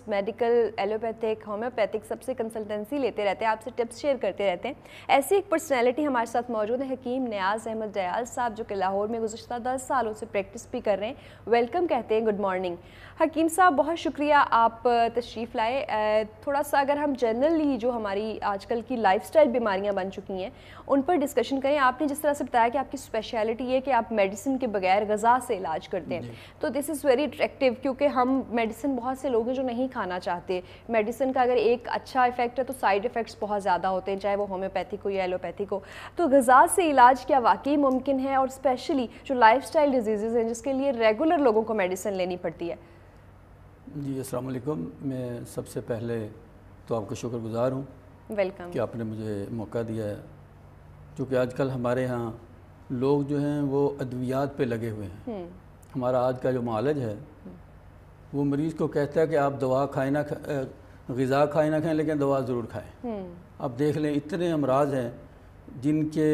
Medical, allopathic, homeopathic سب سے consultancy لیتے رہتے ہیں, آپ سے ٹپس شیئر کرتے رہتے ہیں. ایسی ایک پرسنالٹی ہمارے ساتھ موجود ہے, حکیم نیاز احمد ڈیال صاحب, جو کہ لاہور میں گزشتہ 10 سالوں سے پریکٹس بھی کر رہے ہیں. ویلکم کہتے ہیں, گڈ مارننگ. حکیم صاحب بہت شکریہ آپ تشریف لائے. تھوڑا سا اگر ہم جنرلی جو ہماری آج کل کی لائف سٹائل بیماریاں بن چکی ہیں ان پر ڈسکشن کریں. آپ نے جس طرح سے بتایا کہ آپ کی اسپیشلٹی یہ کہ آپ میڈیسن کے بغیر غذا سے علاج کرتے ہیں, تو دس از ویری اٹریکٹیو, کیونکہ ہم میڈیسن بہت سے لوگ ہیں جو نہیں کھانا چاہتے. میڈیسن کا اگر ایک اچھا افیکٹ ہے تو سائیڈ افیکٹس بہت زیادہ ہوتے ہیں, چاہے وہ ہومیوپیتھک ہو یا ایلوپیتھک ہو. تو غذا سے علاج کیا واقعی ممکن ہے, اور اسپیشلی جو لائف سٹائل ڈیزیزز ہیں جس کے لیے ریگولر لوگوں کو میڈیسن لینی پڑتی ہے؟ جی السلام علیکم. میں سب سے پہلے تو آپ کا شکر گزار ہوں ویلکم کہ آپ نے مجھے موقع دیا ہے, چونکہ آج کل ہمارے ہاں لوگ جو ہیں وہ ادویات پہ لگے ہوئے ہیں. ہمارا آج کا جو معالج ہے وہ مریض کو کہتا ہے کہ آپ دوا کھائیں نہ غذا کھائیں نہ کھائیں لیکن دوا ضرور کھائیں. اب دیکھ لیں اتنے امراض ہیں جن کے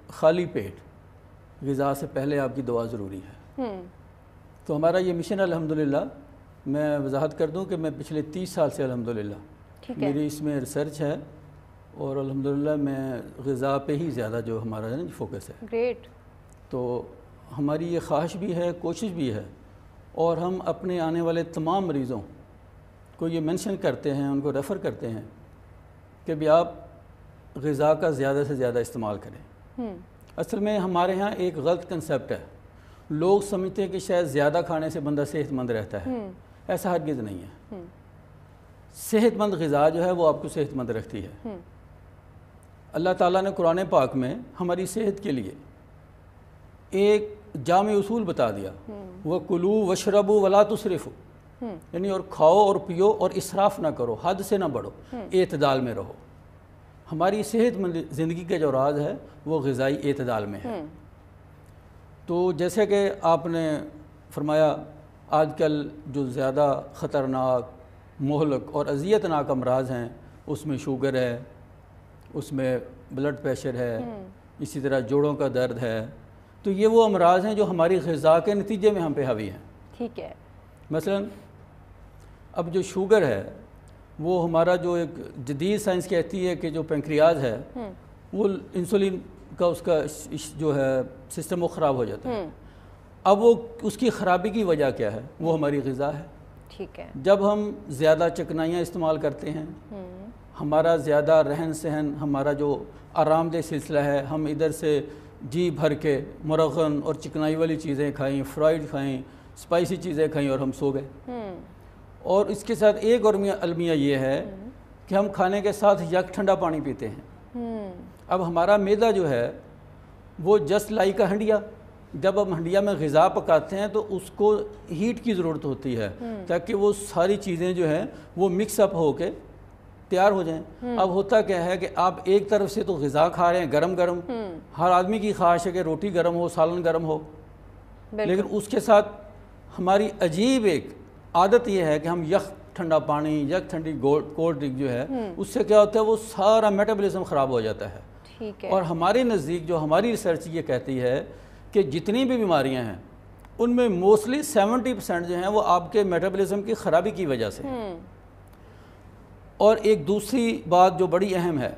خالی پیٹ غذا سے پہلے آپ کی دوا ضروری ہے. تو ہمارا یہ مشن الحمدللہ, میں وضاحت کر دوں کہ میں پچھلے 30 سال سے الحمدللہ میری اس میں ریسرچ ہے, اور الحمدللہ میں غذا پہ ہی زیادہ جو ہمارا فوکس ہے. گریٹ. تو ہماری یہ خواہش بھی ہے, کوشش بھی ہے, اور ہم اپنے آنے والے تمام مریضوں کو یہ مینشن کرتے ہیں, ان کو ریفر کرتے ہیں کہ بھی آپ غذا کا زیادہ سے زیادہ استعمال کریں. اصل میں ہمارے ہاں ایک غلط کنسیپٹ ہے, لوگ سمجھتے ہیں کہ شاید زیادہ کھانے سے بندہ صحت مند رہتا ہے. ایسا ہرگز نہیں ہے. صحت مند غذا جو ہے وہ آپ کو صحت مند رکھتی ہے. اللہ تعالیٰ نے قرآن پاک میں ہماری صحت کے لیے ایک جامع اصول بتا دیا, وَكُلُوا وَاشْرَبُوا وَلَا تُسْرِفُوا, یعنی اور کھاؤ اور پیو اور اسراف نہ کرو, حد سے نہ بڑھو, اعتدال میں رہو. ہماری صحت مند زندگی کا جو راز ہے وہ غذائی اعتدال میں ہے. تو جیسے کہ آپ نے فرمایا, آج کل جو زیادہ خطرناک, مہلک اور اذیتناک امراض ہیں اس میں شوگر ہے, اس میں بلڈ پریشر ہے, اسی طرح جوڑوں کا درد ہے. تو یہ وہ امراض ہیں جو ہماری غذا کے نتیجے میں ہم پہ حاوی ہیں. ٹھیک ہے. مثلا اب جو شوگر ہے وہ ہمارا جو ایک جدید سائنس کہتی ہے کہ جو پینکریاز ہے وہ انسولین کا اس کا جو ہے سسٹم وہ خراب ہو جاتا ہے. اب وہ اس کی خرابی کی وجہ کیا ہے, وہ ہماری غذا ہے. ٹھیک ہے. جب ہم زیادہ چکنائیاں استعمال کرتے ہیں, ہمارا زیادہ رہن سہن, ہمارا جو آرام دہ سلسلہ ہے, ہم ادھر سے جی بھر کے مرغن اور چکنائی والی چیزیں کھائیں, فرائیڈ کھائیں, اسپائسی چیزیں کھائیں اور ہم سو گئے. اور اس کے ساتھ ایک اور المیہ یہ ہے کہ ہم کھانے کے ساتھ یک ٹھنڈا پانی پیتے ہیں. اب ہمارا معدہ جو ہے وہ جسٹ لائک کا ہنڈیا, جب ہم ہنڈیا میں غذا پکاتے ہیں تو اس کو ہیٹ کی ضرورت ہوتی ہے تاکہ وہ ساری چیزیں جو ہیں وہ مکس اپ ہو کے تیار ہو جائیں. اب ہوتا کیا ہے کہ آپ ایک طرف سے تو غذا کھا رہے ہیں گرم گرم, ہر آدمی کی خواہش ہے کہ روٹی گرم ہو, سالن گرم ہو, لیکن اس کے ساتھ ہماری عجیب ایک عادت یہ ہے کہ ہم یک ٹھنڈا پانی, یک ٹھنڈی کولڈ ڈرنک جو ہے اس سے کیا ہوتا ہے وہ سارا میٹابولزم خراب ہو جاتا ہے. اور ہمارے نزدیک جو ہماری ریسرچ یہ کہتی ہے کہ جتنی بھی بیماریاں ہیں ان میں موسٹلی 70% جو ہیں وہ آپ کے میٹابولزم کی خرابی کی وجہ سے. اور ایک دوسری بات جو بڑی اہم ہے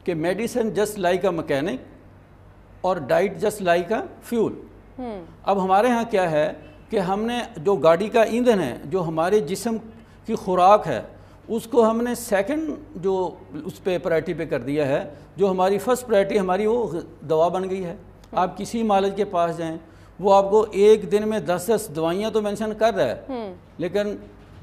کہ medicine just like a mechanic اور diet just like a fuel. اب ہمارے ہاں کیا ہے کہ ہم نے جو گاڑی کا ایندھن ہے, جو ہمارے جسم کی خوراک ہے, اس کو ہم نے سیکنڈ جو اس پہ پرائرٹی پہ کر دیا ہے. جو ہماری فرسٹ پرائرٹی ہماری وہ دوا بن گئی ہے. آپ کسی معالج کے پاس جائیں, وہ آپ کو ایک دن میں 10 دوائیاں تو مینشن کر رہا ہے, لیکن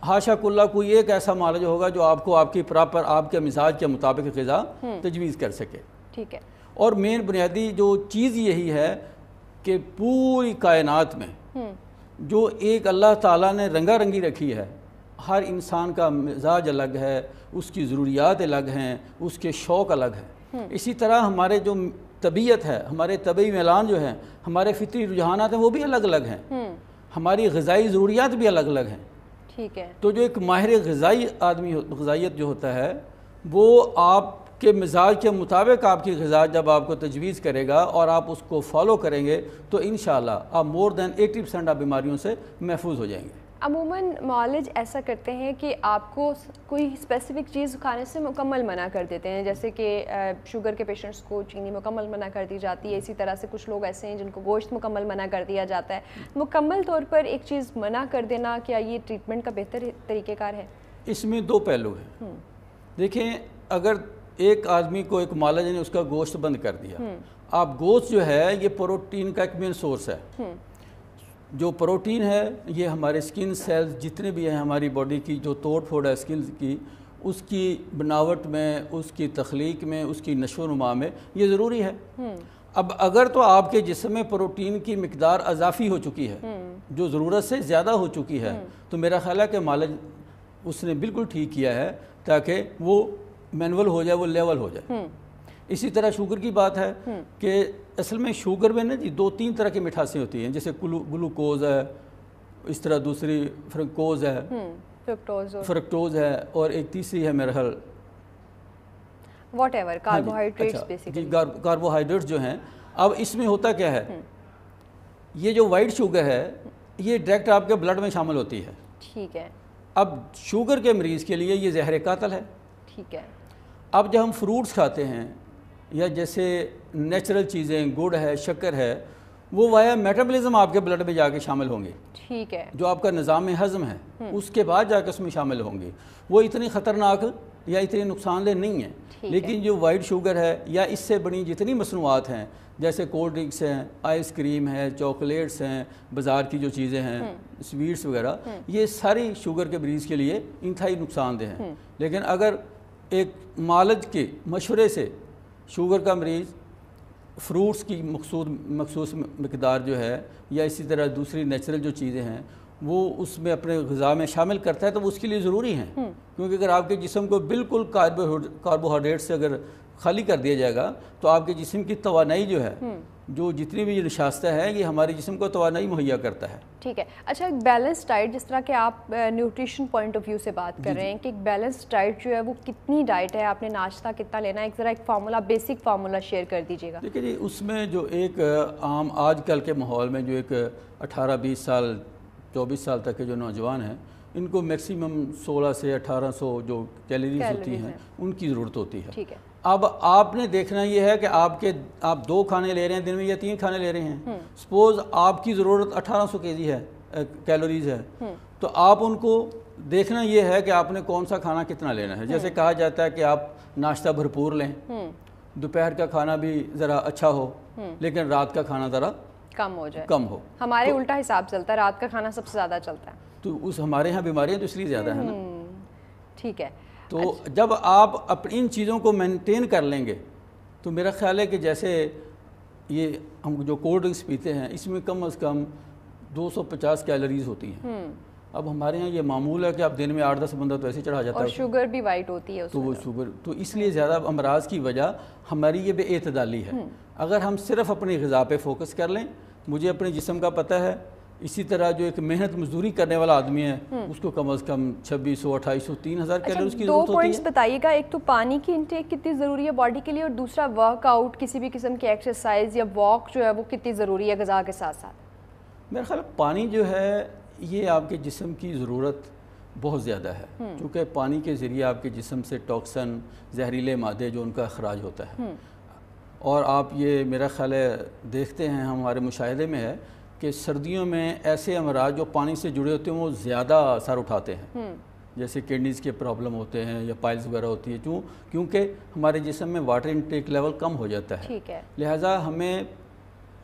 حاشا کلّہ کوئی ایک ایسا معالج ہوگا جو آپ کو آپ کی پراپر آپ کے مزاج کے مطابق غذا تجویز کر سکے. ٹھیک ہے. اور مین بنیادی جو چیز یہی ہے کہ پوری کائنات میں جو ایک اللہ تعالیٰ نے رنگا رنگی رکھی ہے, ہر انسان کا مزاج الگ ہے, اس کی ضروریات الگ ہیں, اس کے شوق الگ ہیں. اسی طرح ہمارے جو طبیعت ہے, ہمارے طبعی میلان جو ہیں, ہمارے فطری رجحانات ہیں وہ بھی الگ الگ ہیں, ہماری غذائی ضروریات بھی الگ الگ ہیں. ٹھیک ہے. تو جو ایک ماہر غذائی آدمی غذائیت جو ہوتا ہے وہ آپ کے مزاج کے مطابق آپ کی غذا جب آپ کو تجویز کرے گا اور آپ اس کو فالو کریں گے تو انشاءاللہ آپ مور دین 80% آپ بیماریوں سے محفوظ ہو جائیں گے. عموماً معالج ایسا کرتے ہیں کہ آپ کو کوئی اسپیسیفک چیز کھانے سے مکمل منع کر دیتے ہیں، جیسے کہ شوگر کے پیشنٹس کو چینی مکمل منع کر دی جاتی ہے، اسی طرح سے کچھ لوگ ایسے ہیں جن کو گوشت مکمل منع کر دیا جاتا ہے. مکمل طور پر ایک چیز منع کر دینا کیا یہ ٹریٹمنٹ کا بہتر طریقہ کار ہے؟ اس میں دو پہلو ہیں. دیکھیں، اگر ایک آدمی کو ایک معالج نے اس کا گوشت بند کر دیا، آپ گوشت جو ہے یہ پروٹین کا ایک مین سورس ہے. جو پروٹین ہے یہ ہمارے سکن سیلز جتنے بھی ہیں ہماری باڈی کی جو توڑ پھوڑ ہے سکن کی، اس کی بناوٹ میں، اس کی تخلیق میں، اس کی نشو و نما میں یہ ضروری ہے. اب اگر تو آپ کے جسم میں پروٹین کی مقدار اضافی ہو چکی ہے، جو ضرورت سے زیادہ ہو چکی ہے، تو میرا خیال ہے کہ معالج اس نے بالکل ٹھیک کیا ہے تاکہ وہ مینول ہو جائے، وہ لیول ہو جائے. اسی طرح شوگر کی بات ہے کہ اصل میں شوگر میں نا جی 2-3 طرح کی مٹھاسیں ہوتی ہیں، جیسے گلوکوز ہے، اس طرح دوسری فرکٹوز ہے، فرکٹوز ہے، اور ایک تیسری ہے میرا خیال what ever carbohydrates basically. Carbohydrates جو ہیں. اب اس میں ہوتا کیا ہے، یہ جو وائٹ شوگر ہے یہ ڈائریکٹ آپ کے بلڈ میں شامل ہوتی ہے. ٹھیک ہے. اب شوگر کے مریض کے لیے یہ زہر قاتل ہے. ٹھیک ہے. اب جب ہم فروٹس کھاتے ہیں یا جیسے نیچرل چیزیں، گڑ ہے، شکر ہے، وہ وایا میٹابولزم آپ کے بلڈ میں جا کے شامل ہوں گے. ٹھیک ہے. جو آپ کا نظام ہضم ہے اس کے بعد جا کے اس میں شامل ہوں گے. وہ اتنی خطرناک یا اتنی نقصان دہ نہیں ہیں. لیکن جو وائٹ شوگر ہے یا اس سے بنی جتنی مصنوعات ہیں، جیسے کولڈ ڈرنکس ہیں، آئس کریم ہے، چاکلیٹس ہیں، بازار کی جو چیزیں ہیں، سویٹس وغیرہ، یہ ساری شوگر کے مریض کے لیے انتہائی نقصان دہ ہیں. لیکن اگر ایک معالج کے مشورے سے شوگر کا مریض فروٹس کی مخصوص مقدار جو ہے یا اسی طرح دوسری نیچرل جو چیزیں ہیں وہ اس میں اپنے غذا میں شامل کرتا ہے تو وہ اس کے لیے ضروری ہیں. کیونکہ اگر آپ کے جسم کو بالکل کاربوہائیڈریٹ سے اگر خالی کر دیا جائے گا تو آپ کے جسم کی توانائی جو ہے، جو جتنی بھی یہ نشاستہ ہے، یہ ہمارے جسم کو توانائی مہیا کرتا ہے. ٹھیک ہے. اچھا، ایک بیلنس ڈائٹ، جس طرح کہ آپ نیوٹریشن پوائنٹ آف ویو سے بات کر رہے ہیں کہ ایک بیلنس ڈائٹ جو ہے وہ کتنی ڈائٹ ہے، آپ نے ناشتہ کتنا لینا ہے، ایک ذرا ایک فارمولا، بیسک فارمولا شیئر کر دیجیے گا. دیکھیے جی، اس میں جو ایک عام آج کل کے ماحول میں جو ایک 18-20 سال 24 سال تک کے جو نوجوان ہیں، ان کو میکسیمم 1600 سے 1800 جو کیلوریز ہوتی ہیں ان کی ضرورت ہوتی ہے. ٹھیک ہے. اب آپ نے دیکھنا یہ ہے کہ آپ 2 کھانے لے رہے ہیں دن میں یا 3 کھانے لے رہے ہیں. سپوز آپ کی ضرورت 1800 کیجی ہے، کیلوریز ہے، تو آپ ان کو دیکھنا یہ ہے کہ آپ نے کون سا کھانا کتنا لینا ہے. جیسے کہا جاتا ہے کہ آپ ناشتہ بھرپور لیں، دوپہر کا کھانا بھی ذرا اچھا ہو، لیکن رات کا کھانا ذرا کم ہو. ہمارے الٹا حساب چلتا ہے، رات کا کھانا سب سے زیادہ چلتا ہے. تو ہمارے ہاں بیماریاں تو اس لیے زیادہ ہیں نا. ٹھیک ہے. تو جب آپ ان چیزوں کو مینٹین کر لیں گے تو میرا خیال ہے کہ جیسے یہ ہم جو کولڈ ڈرنکس پیتے ہیں اس میں کم از کم 250 کیلوریز ہوتی ہیں. اب ہمارے ہاں یہ معمول ہے کہ اب دن میں 8-10 بندہ تو ایسے چڑھا جاتا ہے، اور شوگر بھی وائٹ ہوتی ہے تو وہ شوگر تو اس لیے زیادہ امراض کی وجہ ہماری یہ بے اعتدالی ہے. اگر ہم صرف اپنی غذا پہ فوکس کر لیں، مجھے اپنے جسم کا پتہ ہے، اسی طرح جو ایک محنت مزدوری کرنے والا آدمی ہے اس کو کم از کم 2600 2800 3000 کیلوریز کی ضرورت ہوتی ہے. 2 پوائنٹس بتائیے گا. ایک تو پانی کی انٹیک کتنی ضروری ہے باڈی کے لیے، اور دوسرا ورک آؤٹ، کسی بھی قسم کی ایکسرسائز یا واک جو ہے وہ کتنی ضروری ہے غذا کے ساتھ ساتھ. میرا خیال پانی جو ہے یہ آپ کے جسم کی ضرورت بہت زیادہ ہے، کیونکہ پانی کے ذریعے آپ کے جسم سے ٹاکسن، زہریلے مادے جو ان کا اخراج ہوتا ہے. اور آپ یہ میرا خیال ہے دیکھتے ہیں، ہمارے مشاہدے میں ہے کہ سردیوں میں ایسے امراض جو پانی سے جڑے ہوتے ہیں وہ زیادہ سر اٹھاتے ہیں، جیسے کڈنیز کے پرابلم ہوتے ہیں یا پائلز وغیرہ ہوتی ہے، کیونکہ ہمارے جسم میں واٹر انٹیک لیول کم ہو جاتا ہے. لہٰذا ہمیں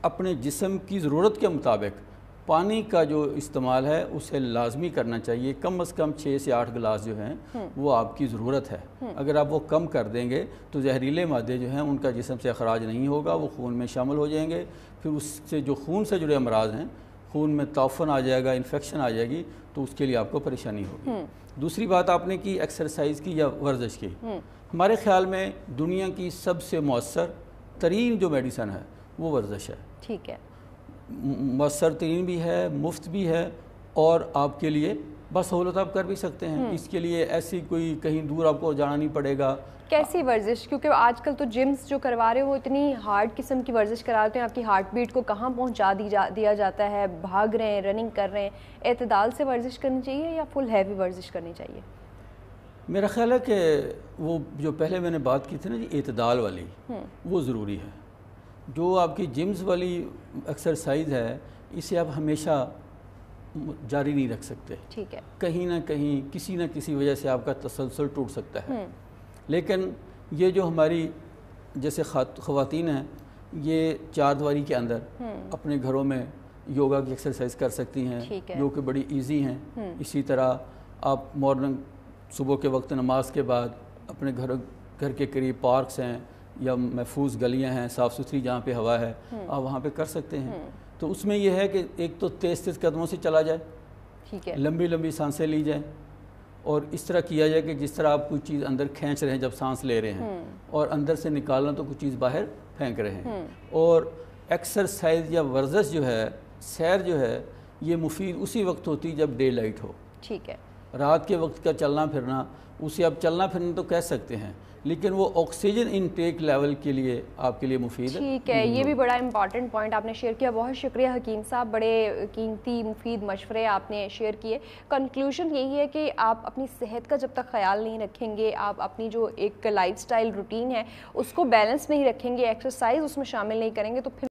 اپنے جسم کی ضرورت کے مطابق پانی کا جو استعمال ہے اسے لازمی کرنا چاہیے. کم از کم 6 سے 8 گلاس جو ہیں وہ آپ کی ضرورت ہے. اگر آپ وہ کم کر دیں گے تو زہریلے مادے جو ہیں ان کا جسم سے اخراج نہیں ہوگا، وہ خون میں شامل ہو جائیں گے. پھر اس سے جو خون سے جڑے امراض ہیں، خون میں تعفن آ جائے گا، انفیکشن آ جائے گی، تو اس کے لیے آپ کو پریشانی ہوگی. دوسری بات آپ نے کی ایکسرسائز کی یا ورزش کی. ہمارے خیال میں دنیا کی سب سے مؤثر ترین جو میڈیسن ہے وہ ورزش ہے. ٹھیک ہے. مؤثر ترین بھی ہے، مفت بھی ہے، اور آپ کے لیے بس سہولت آپ کر بھی سکتے ہیں. اس کے لیے ایسی کوئی کہیں دور آپ کو جانا نہیں پڑے گا. کیسی ورزش؟ کیونکہ آج کل تو جمز جو کروا رہے ہیں وہ اتنی ہارڈ قسم کی ورزش کراتے ہیں، آپ کی ہارٹ بیٹ کو کہاں پہنچا دیا جاتا ہے، بھاگ رہے ہیں، رننگ کر رہے ہیں. اعتدال سے ورزش کرنی چاہیے یا فل ہیوی ورزش کرنی چاہیے؟ میرا خیال ہے کہ وہ جو پہلے میں نے بات کی تھی نا جی اعتدال والی، وہ ضروری ہے. جو آپ کی جمز والی ایکسرسائز ہے اسے آپ ہمیشہ جاری نہیں رکھ سکتے. ٹھیک ہے. کہیں نہ کہیں کسی نہ کسی وجہ سے آپ کا تسلسل ٹوٹ سکتا ہے. لیکن یہ جو ہماری جیسے خواتین ہیں یہ چار دیواری کے اندر اپنے گھروں میں یوگا کی ایکسرسائز کر سکتی ہیں جو کہ بڑی ایزی ہیں. اسی طرح آپ مارننگ صبح کے وقت نماز کے بعد اپنے گھر کے قریب پارکس ہیں یا محفوظ گلیاں ہیں صاف ستھری جہاں پہ ہوا ہے آپ وہاں پہ کر سکتے ہیں. تو اس میں یہ ہے کہ ایک تو تیز قدموں سے چلا جائے، ٹھیک ہے، لمبی لمبی سانسیں لی جائیں اور اس طرح کیا جائے کہ جس طرح آپ کوئی چیز اندر کھینچ رہے ہیں جب سانس لے رہے ہیں اور اندر سے نکالنا تو کوئی چیز باہر پھینک رہے ہیں. اور ایکسرسائز یا ورزش جو ہے، سیر جو ہے، یہ مفید اسی وقت ہوتی جب ڈے لائٹ ہو. ٹھیک ہے. رات کے وقت کا چلنا پھرنا اسے آپ چلنا پھرنا تو کہہ سکتے ہیں لیکن وہ آکسیجن انٹیک لیول کے لیے آپ کے لیے مفید ہے. ٹھیک ہے، یہ بھی بڑا امپورٹنٹ پوائنٹ آپ نے شیئر کیا. بہت شکریہ حکیم صاحب، بڑے قیمتی مفید مشورے آپ نے شیئر کیے. کنکلوژن یہی ہے کہ آپ اپنی صحت کا جب تک خیال نہیں رکھیں گے، آپ اپنی جو ایک لائف سٹائل روٹین ہے اس کو بیلنس نہیں رکھیں گے، ایکسرسائز اس میں شامل نہیں کریں گے تو پھر